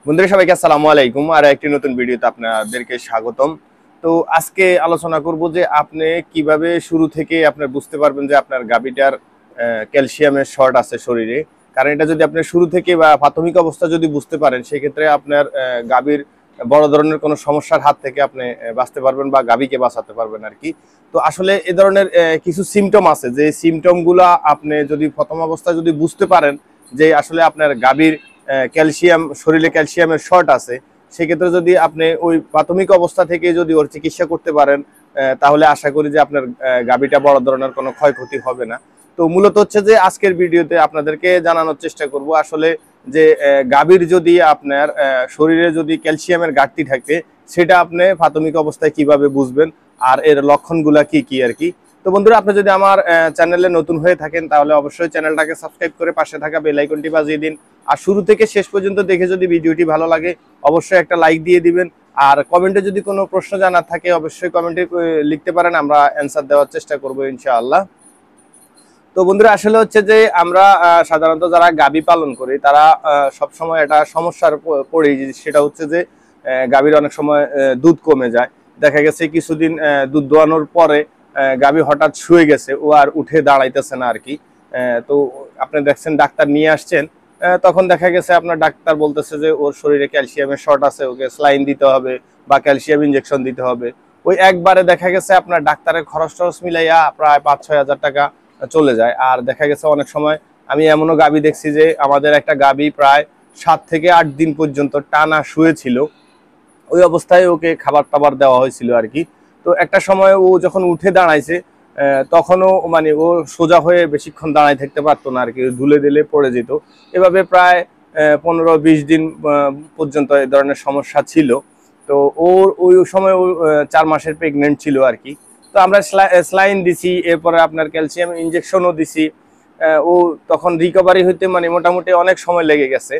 বন্ধুরা সবাইকে আসসালামু আলাইকুম। আর একটি নতুন ভিডিওতে আপনাদেরকে স্বাগতম। তো আজকে আলোচনা করব যে আপনি কিভাবে শুরু থেকে আপনি বুঝতে পারবেন যে আপনার গাভীটার ক্যালসিয়ামের শর্ট আছে শরীরে। কারণ এটা যদি আপনি শুরু থেকে বা প্রাথমিক অবস্থা যদি বুঝতে পারেন, সেক্ষেত্রে আপনার গাভীর বড় ধরনের কোনো সমস্যার হাত থেকে আপনি বাঁচতে পারবেন বা গাভীকে বাঁচাতে পারবেন আর কি। তো আসলে এ ধরনের কিছু সিমটম আছে, যে সিমটমগুলো আপনি যদি প্রথম অবস্থায় যদি বুঝতে পারেন যে আসলে আপনার গাভীর ক্যালসিয়াম শরীরে ক্যালসিয়ামের শর্ট আছে, সেক্ষেত্রে যদি আপনি ওই প্রাথমিক অবস্থা থেকে যদি ওর চিকিৎসা করতে পারেন, তাহলে আশা করি যে আপনার গাভীটা বড় ধরনের কোনো ক্ষয়ক্ষতি হবে না। তো মূলত হচ্ছে যে আজকের ভিডিওতে আপনাদেরকে জানানোর চেষ্টা করব আসলে যে গাভীর যদি আপনার শরীরে যদি ক্যালসিয়ামের ঘাটতি থাকে, সেটা আপনি প্রাথমিক অবস্থায় কিভাবে বুঝবেন আর এর লক্ষণগুলা কি কি আর কি। তো বন্ধুরা, আপনি যদি আমার চ্যানেলে নতুন হয়ে থাকেন তাহলে অবশ্যই চ্যানেলটাকে সাবস্ক্রাইব করে পাশে থাকা বেল আইকনটি বাজিয়ে দিন। আর শুরু থেকে শেষ পর্যন্ত দেখে যদি ভিডিওটি ভালো লাগে অবশ্যই একটা লাইক দিয়ে দিবেন। আর কমেন্টে যদি কোনো প্রশ্ন জানার থাকে অবশ্যই কমেন্টে লিখতে পারেন, আমরা অ্যান্সার দেওয়ার চেষ্টা করবো ইনশাআল্লাহ। তো বন্ধুরা, আসলে হচ্ছে যে আমরা সাধারণত যারা গাভী পালন করি তারা সবসময় একটা সমস্যার পড়ি, সেটা হচ্ছে যে গাভীর অনেক সময় দুধ কমে যায়। দেখা গেছে কিছুদিন দুধ দোয়ানোর পরে গাভী হঠাৎ শুয়ে গেছে, ও আর উঠে দাঁড়াইতেছে না আর কি। তো আপনি দেখছেন ডাক্তার নিয়ে আসছেন, তখন দেখা গেছে আপনার ডাক্তার বলতেছে যে ওর শরীরে ক্যালসিয়ামের শর্ট আছে, ওকে স্লাইন দিতে হবে বা ক্যালসিয়াম ইনজেকশন দিতে হবে। ওই একবারে দেখা গেছে আপনার ডাক্তারের খরচ টরচ মিলাইয়া প্রায় 5-6 হাজার টাকা চলে যায়। আর দেখা গেছে অনেক সময় আমি এমনও গাভী দেখছি যে আমাদের একটা গাভী প্রায় 7 থেকে 8 দিন পর্যন্ত টানা শুয়েছিল, ওই অবস্থায় ওকে খাবার টাবার দেওয়া হয়েছিল আর কি। তো একটা সময় ও যখন উঠে দাঁড়াইছে তখনও মানে ও সোজা হয়ে বেশিক্ষণ দাঁড়ায় থাকতে পারতো না আর কি, ধুলে দিলে পড়ে যেত। এভাবে প্রায় 15-20 দিন পর্যন্ত এই ধরনের সমস্যা ছিল। তো ওর ওই সময় ও 4 মাসের প্রেগনেন্ট ছিল আর কি। তো আমরা স্লাইন দিছি, এরপরে আপনার ক্যালসিয়াম ইনজেকশনও দিছি। ও তখন রিকভারি হইতে মানে মোটামুটি অনেক সময় লেগে গেছে।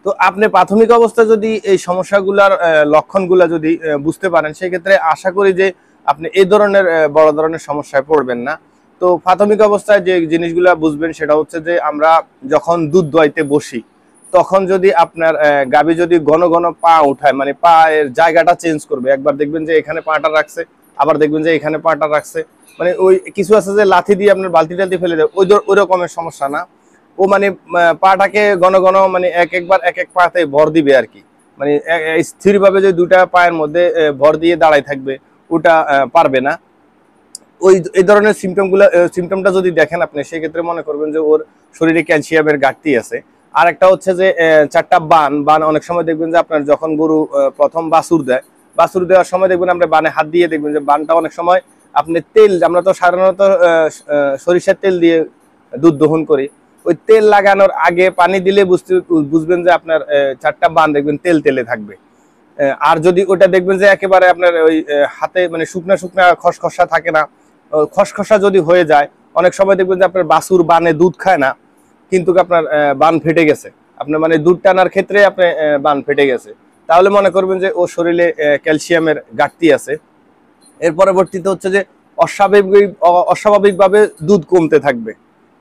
তো আপনি প্রাথমিক অবস্থায় যদি এই সমস্যাগুলার লক্ষণগুলা যদি বুঝতে পারেন, সেক্ষেত্রে আশা করি যে আপনি এই ধরনের বড় ধরনের সমস্যায় পড়বেন না। তো প্রাথমিক অবস্থায় যে জিনিসগুলা বুঝবেন সেটা হচ্ছে যে আমরা যখন দুধ দোয়াইতে বসি, তখন যদি আপনার গাভী যদি ঘন ঘন পা উঠায়, মানে পা এর জায়গাটা চেঞ্জ করবে, একবার দেখবেন যে এখানে পাটা রাখছে, আবার দেখবেন যে এখানে পাটা রাখছে, মানে ওই কিছু আছে যে লাথি দিয়ে আপনার বালতি টালতি ফেলে দেয়, ওই রকমের সমস্যা না। ও মানে পাটাকে ঘন ঘন মানে একবার এক এক পাতে ভর দিবে আর কি। মানে স্থিরভাবে যে দুটা পায়ের মধ্যে ভর দিয়ে দাঁড়ায় থাকবে, ওটা পারবে না। ওই এই ধরনের সিমটমটা যদি দেখেন আপনি, সেক্ষেত্রে মনে করবেন যে ওর শরীরে ক্যালসিয়ামের ঘাটতি আছে। আর একটা হচ্ছে যে 4টা বান অনেক সময় দেখবেন যে আপনার যখন গরু প্রথম বাছুর দেওয়ার সময় দেখবেন আমরা বানে হাত দিয়ে দেখবেন যে বানটা অনেক সময় আপনি তেল, আমরা তো সাধারণত সরিষার তেল দিয়ে দুধ দহন করি, ওই তেল লাগানোর আগে পানি দিলে বুঝবেন যে আপনার 4টা বান দেখবেন তেল তেলে থাকবে। আর যদি ওটা দেখবেন যে একেবারে আপনার ওই হাতে মানে শুকনা শুকনা খসখসা থাকে না, খসখসা যদি হয়ে যায়, অনেক সময় দেখবেন যে আপনার বাছুর বানে দুধ খায় না, কিন্তু আপনার বান ফেটে গেছে, আপনার মানে দুধ টানার ক্ষেত্রে আপনার বান ফেটে গেছে, তাহলে মনে করবেন যে ও শরীরে ক্যালসিয়ামের ঘাটতি আছে। এর পরবর্তীতে হচ্ছে যে অস্বাভাবিকভাবে দুধ কমতে থাকবে।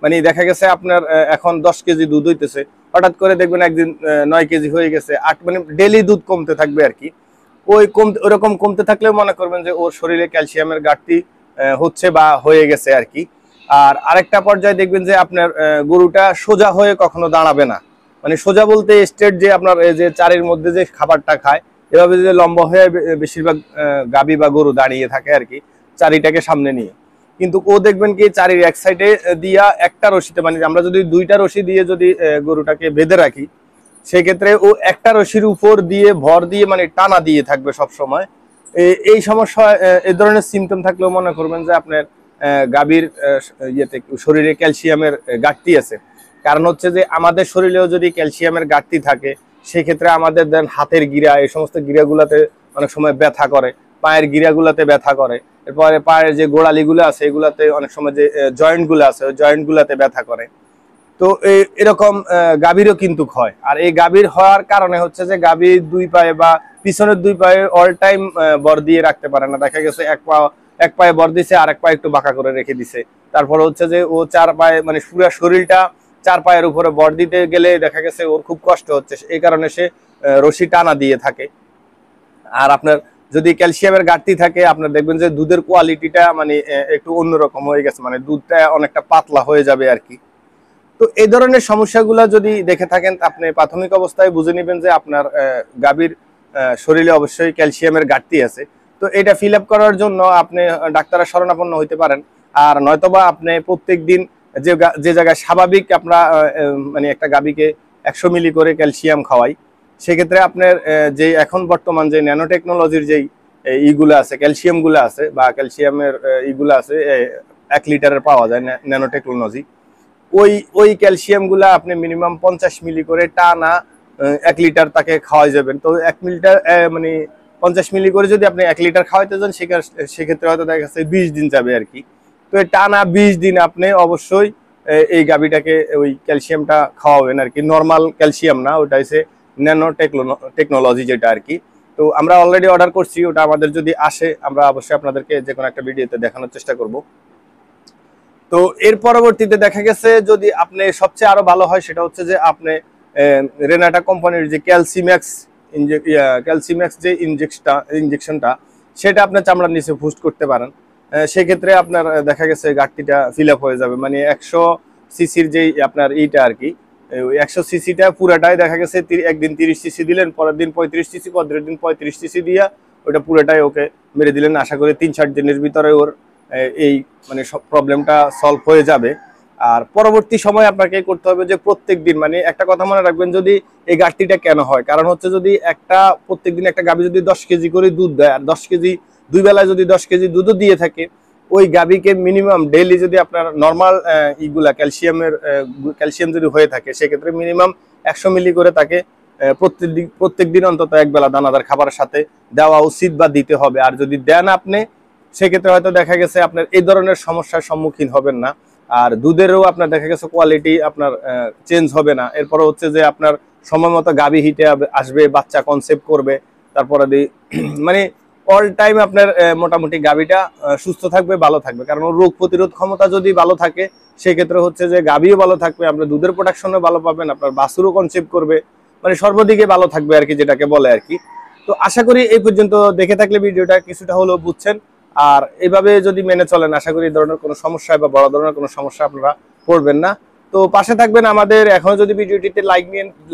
মানে দেখা গেছে আপনার এখন 10 কেজি দুধ হইতেছে, হঠাৎ করে দেখবেন একদিন 9 কেজি হয়ে গেছে, 8, মানে ডেলি দুধ কমতে থাকবে আর কি। ওরকম কমতে থাকলেও মনে করবেন যে ওর শরীরে ক্যালসিয়ামের ঘাটতি হচ্ছে বা হয়ে গেছে আর কি। আর আরেকটা পর্যায়ে দেখবেন যে আপনার গরুটা সোজা হয়ে কখনো দাঁড়াবে না। মানে সোজা বলতে স্ট্রেট, যে আপনার যে চারির মধ্যে যে খাবারটা খায়, এভাবে যে লম্বা হয়ে বেশিরভাগ গাভী বা গরু দাঁড়িয়ে থাকে আর কি, চারিটাকে সামনে নিয়ে। কিন্তু ও দেখবেন কি চারির এক সাইডে দিয়া একটা রশিতে, মানে আমরা যদি 2টা রশি দিয়ে যদি গরুটাকে বেঁধে রাখি, সেক্ষেত্রে ও একটা রশির উপর দিয়ে ভর দিয়ে মানে টানা দিয়ে থাকবে সব সময়। এই সমস্যা, এই ধরনের সিমটম থাকলেও মনে করবেন যে আপনার গাভীর ইয়েতে শরীরে ক্যালসিয়ামের ঘাটতি আছে। কারণ হচ্ছে যে আমাদের শরীরেও যদি ক্যালসিয়ামের ঘাটতি থাকে, সেক্ষেত্রে আমাদের দেন হাতের গিরা, এই সমস্ত গিরাগুলাতে অনেক সময় ব্যথা করে, পায়ের গিরাগুলাতে ব্যথা করে, এরপরে পায়ের যে গোড়ালিগুলো আছে এগুলাতে অনেক সময় যে জয়েন্টগুলো আছে ওই জয়েন্টগুলাতে ব্যথা করে। তো এরকম গাভীরও কিন্তু হয়। আর এই গাভীর হওয়ার কারণে হচ্ছে যে গাভীর 2 পায়ে বা পিছনের 2 পায়ে অল টাইম বর দিয়ে রাখতে পারে না। দেখা গেছে এক পায়ে বর দিছে আর এক পায়ে একটু বাঁকা করে রেখে দিছে, তারপর হচ্ছে যে ও 4 পায়ে মানে পুরো শরীরটা চার পায়ের উপরে বর দিতে গেলে দেখা গেছে ওর খুব কষ্ট হচ্ছে, এই কারণে সে রশি টানা দিয়ে থাকে। আর আপনার যদি ক্যালসিয়ামের ঘাটতি থাকে, আপনার দেখবেন যে দুধের কোয়ালিটিটা মানে একটু অন্যরকম হয়ে গেছে, মানে দুধটা অনেকটা পাতলা হয়ে যাবে আর কি। তো এই ধরনের সমস্যাগুলো যদি দেখে থাকেন, আপনি প্রাথমিক অবস্থায় বুঝে নেবেন যে আপনার গাভীর শরীরে অবশ্যই ক্যালসিয়ামের ঘাটতি আছে। তো এটা ফিল আপ করার জন্য আপনি ডাক্তারের শরণাপন্ন হইতে পারেন। আর নয়তোবা আপনি প্রত্যেক দিন যে জায়গায় স্বাভাবিক আমরা মানে একটা গাভীকে 100 মিলি করে ক্যালসিয়াম খাওয়াই, সেক্ষেত্রে আপনার যে এখন বর্তমান যে ন্যানো টেকনোলজির যেই ইগুলো আছে, ক্যালসিয়ামগুলো আছে বা ক্যালসিয়ামের ইগুলো আছে 1 লিটারের পাওয়া যায় ন্যানো টেকনোলজি, ওই ক্যালসিয়ামগুলা আপনি মিনিমাম 50 মিলি করে টানা 1 লিটার তাকে খাওয়াই যাবেন। তো 1 লিটার মানে 50 মিলি করে যদি আপনি 1 লিটার খাওয়াইতে যান, সেক্ষেত্রে হয়তো দেখা যাচ্ছে 20 দিন যাবে আর কি। তো এই টানা 20 দিন আপনি অবশ্যই এই গাভীটাকে ওই ক্যালসিয়ামটা খাওয়াবেন আর কি। নর্মাল ক্যালসিয়াম না, ওটা হচ্ছে ন্যানো টেকনোলজি যেটা আর কি। তো আমরা অলরেডি অর্ডার করছি, ওটা আমাদের যদি আসে আমরা অবশ্যই আপনাদেরকে যে কোনো একটা ভিডিওতে দেখানোর চেষ্টা করব। তো এর পরবর্তীতে দেখা গেছে যদি আপনি সবচেয়ে আরো ভালো হয়, সেটা হচ্ছে যে আপনি রেনাটা কোম্পানির যে ক্যালসিম্যাক্স যে ইনজেকশনটা, সেটা আপনার চামড়ার নিচে ফুস্ট করতে পারেন। সেক্ষেত্রে আপনার দেখা গেছে ঘাটতিটা ফিল আপ হয়ে যাবে। মানে 100 সিসির যেই আপনার ইটা আর কি, 100 সিসিটা পুরাটাই দেখা গেছে একদিন 30 সিসি দিলেন, পরের দিন 35 সিসি, পরের দিন 35 সিসি দিয়া ওটা পুরোটাই ওকে মেরে দিলেন। আশা করি 3-4 দিনের ভিতরে ওর এই মানে সব প্রবলেমটা সলভ হয়ে যাবে। আর পরবর্তী সময় আপনাকে করতে হবে যে প্রত্যেক দিন, মানে একটা কথা মনে রাখবেন, যদি এই ঘাটতিটা কেন হয়, কারণ হচ্ছে যদি প্রত্যেক দিন একটা গাভী যদি 10 কেজি করে দুধ দেয়, আর 10 কেজি দুই বেলায় যদি 10 কেজি দুধও দিয়ে থাকে, ওই গাভীকে মিনিমাম ডেইলি যদি আপনার নর্মাল ক্যালসিয়াম যদি হয়ে থাকে, সেক্ষেত্রে মিনিমাম 100 মিলি করে তাকে প্রত্যেক দিন অন্তত এক বেলা দানাদার খাবারের সাথে দেওয়া উচিত বা দিতে হবে। আর যদি দেন আপনি, সেক্ষেত্রে হয়তো দেখা গেছে আপনার এই ধরনের সমস্যার সম্মুখীন হবেন না। আর দুধেরও আপনার দেখা গেছে কোয়ালিটি আপনার চেঞ্জ হবে না। এরপরে হচ্ছে যে আপনার সময় মতো গাভী হিটে আসবে, বাচ্চা কনসেপ্ট করবে, তারপরে মানে অল টাইম আপনার মোটামুটি গাভীটা সুস্থ থাকবে, ভালো থাকবে। কারণ রোগ প্রতিরোধ ক্ষমতা যদি ভালো থাকে, সেক্ষেত্রে হচ্ছে যে গাভীও ভালো থাকবে, আপনার দুধের প্রোডাকশনও ভালো পাবেন, আপনার বাছুরও কনসেপ্ট করবে, মানে সর্বদিকে ভালো থাকবে আর কি, যেটাকে বলে আর কি। তো আশা করি এই পর্যন্ত দেখে থাকলে ভিডিওটা কিছুটা হলেও বুঝছেন। আর এইভাবে যদি মেনে চলেন, আশা করি এই ধরনের কোনো সমস্যা বা বড় ধরনের কোনো সমস্যা আপনারা পড়বেন না। তো পাশে থাকবেন আমাদের। এখনো যদি ভিডিওটিতে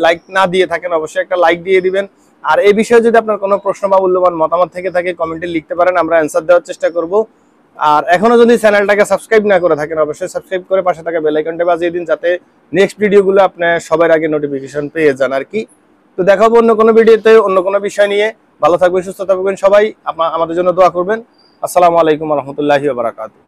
লাইক না দিয়ে থাকেন, অবশ্যই একটা লাইক দিয়ে দিবেন। আর এই বিষয়ে যদি আপনার কোনো প্রশ্ন বা মূল্যবান মতামত থেকে থাকে, কমেন্টে লিখতে পারেন, আমরা অ্যান্সার দেওয়ার চেষ্টা করব। আর এখনো যদি চ্যানেলটাকে সাবস্ক্রাইব না করে থাকেন, অবশ্যই সাবস্ক্রাইব করে পাশে থাকা বেল আইকনটা বাজিয়ে দিন, যাতে নেক্সট ভিডিওগুলো আপনি সবার আগে নোটিফিকেশন পেয়ে যান আর কি। তো দেখা হবে অন্য কোনো ভিডিওতে, অন্য কোনো বিষয় নিয়ে। ভালো থাকবেন, সুস্থ থাকবেন সবাই। আমাদের জন্য দোয়া করবেন। আসসালামু আলাইকুম ওয়া রাহমাতুল্লাহি ওয়া বারাকাতুহু।